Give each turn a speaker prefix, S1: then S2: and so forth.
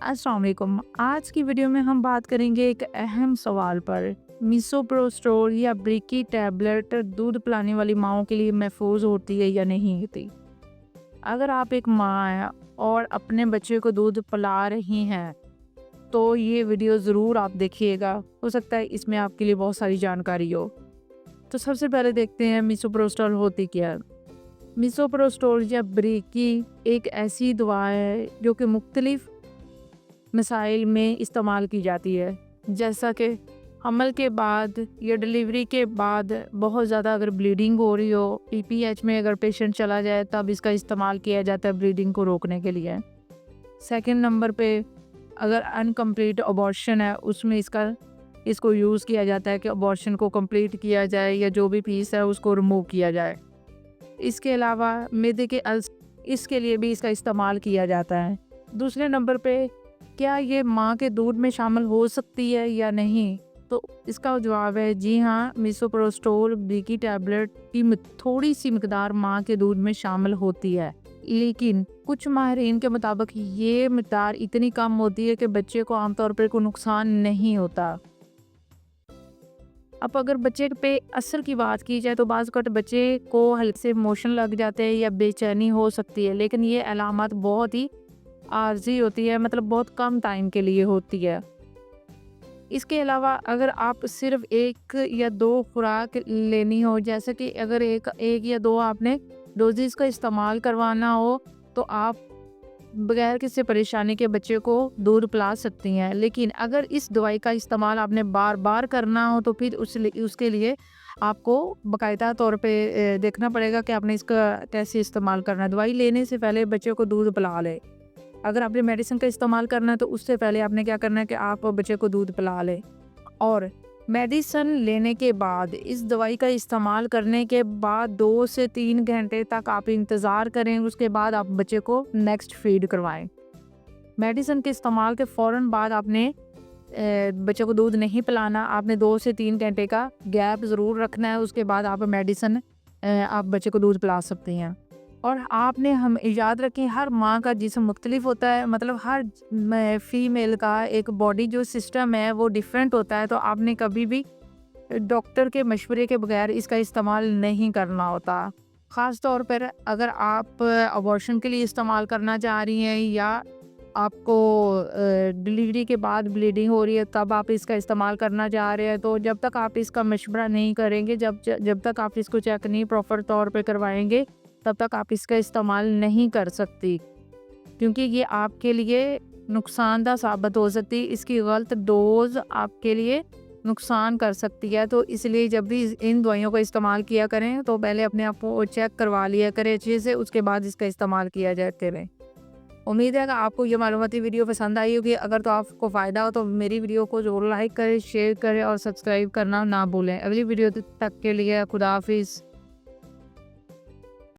S1: अस्सलाम वालेकुम। आज की वीडियो में हम बात करेंगे एक अहम सवाल पर। मिसोप्रोस्टोल या ब्रेकी टैबलेट दूध पिलाने वाली माँओं के लिए महफूज होती है या नहीं होती। अगर आप एक माँ हैं और अपने बच्चे को दूध पिला रही हैं तो ये वीडियो ज़रूर आप देखिएगा। हो सकता है इसमें आपके लिए बहुत सारी जानकारी हो। तो सबसे पहले देखते हैं मिसोप्रोस्टोल होती क्या है। मिसोप्रोस्टोल या ब्रेकी एक ऐसी दवा है जो कि मुख्तलिफ मसाइल में इस्तेमाल की जाती है, जैसा कि हमल के बाद या डिलीवरी के बाद बहुत ज़्यादा अगर ब्लीडिंग हो रही हो, पीपीएच में अगर पेशेंट चला जाए तब इसका इस्तेमाल किया जाता है ब्लीडिंग को रोकने के लिए। सेकंड नंबर पे अगर अनकम्प्लीट अबॉर्शन है उसमें इसको यूज़ किया जाता है कि अबॉर्शन को कंप्लीट किया जाए या जो भी पीस है उसको रिमूव किया जाए। इसके अलावा मैदे के इसके लिए भी इसका इस्तेमाल किया जाता है। दूसरे नंबर पे क्या ये माँ के दूध में शामिल हो सकती है या नहीं, तो इसका जवाब है जी हाँ। मिसोप्रोस्टोल ब्रेकी टैबलेट की थोड़ी सी मिकदार माँ के दूध में शामिल होती है, लेकिन कुछ माहिरीन के मुताबिक ये मिकदार इतनी कम होती है कि बच्चे को आमतौर पर कोई नुकसान नहीं होता। अब अगर बच्चे पे असर की बात की जाए तो बाज़ वक़्त बच्चे को हल्के से मोशन लग जाते हैं या बेचैनी हो सकती है, लेकिन ये अलामत बहुत ही आर्जी होती है, मतलब बहुत कम टाइम के लिए होती है। इसके अलावा अगर आप सिर्फ 1 या 2 खुराक लेनी हो, जैसे कि अगर एक या 2 आपने डोजेज़ का इस्तेमाल करवाना हो तो आप बगैर किसी परेशानी के बच्चे को दूध पिला सकती हैं। लेकिन अगर इस दवाई का इस्तेमाल आपने बार-बार करना हो तो फिर उसके लिए आपको बाकायदा तौर पे देखना पड़ेगा कि आपने इसका कैसे इस्तेमाल करना है। दवाई लेने से पहले बच्चे को दूध पिला लें। अगर आपने मेडिसिन का इस्तेमाल करना है तो उससे पहले आपने क्या करना है कि आप बच्चे को दूध पिला लें। और मेडिसिन लेने के बाद इस दवाई का इस्तेमाल करने के बाद 2 से 3 घंटे तक आप इंतज़ार करें, उसके बाद आप बच्चे को नेक्स्ट फीड करवाएं। मेडिसिन के इस्तेमाल के फ़ौरन बाद आपने बच्चे को दूध नहीं पिलाना, आपने 2 से 3 घंटे का गैप ज़रूर रखना है, उसके बाद आप आप बच्चे को दूध पिला सकते हैं। और आपने हम याद रखें हर माँ का जिस्म मुख्तलिफ होता है, मतलब हर फीमेल का एक बॉडी जो सिस्टम है वो डिफरेंट होता है, तो आपने कभी भी डॉक्टर के मशवरे के बगैर इसका इस्तेमाल नहीं करना होता। ख़ास तौर पर अगर आप अबॉर्शन के लिए इस्तेमाल करना चाह रही हैं या आपको डिलीवरी के बाद ब्लीडिंग हो रही है तब आप इसका इस्तेमाल करना चाह रहे हैं, तो जब तक आप इसका मशवरा नहीं करेंगे, जब तक आप इसको चेक नहीं प्रॉपर तौर पे करवाएंगे, तब तक आप इसका इस्तेमाल नहीं कर सकती, क्योंकि ये आपके लिए नुकसानदा साबित हो सकती है। इसकी गलत डोज आपके लिए नुकसान कर सकती है, तो इसलिए जब भी इन दवाइयों का इस्तेमाल किया करें तो पहले अपने आप को चेक करवा लिया करें अच्छे से, उसके बाद इसका इस्तेमाल किया जाए करें। उम्मीद है कि आपको ये मालूमाती वीडियो पसंद आई होगी। अगर तो आपको फ़ायदा हो तो मेरी वीडियो को ज़रूर लाइक करें, शेयर करें और सब्सक्राइब करना ना भूलें। अगली वीडियो तक के लिए खुदा हाफिज़।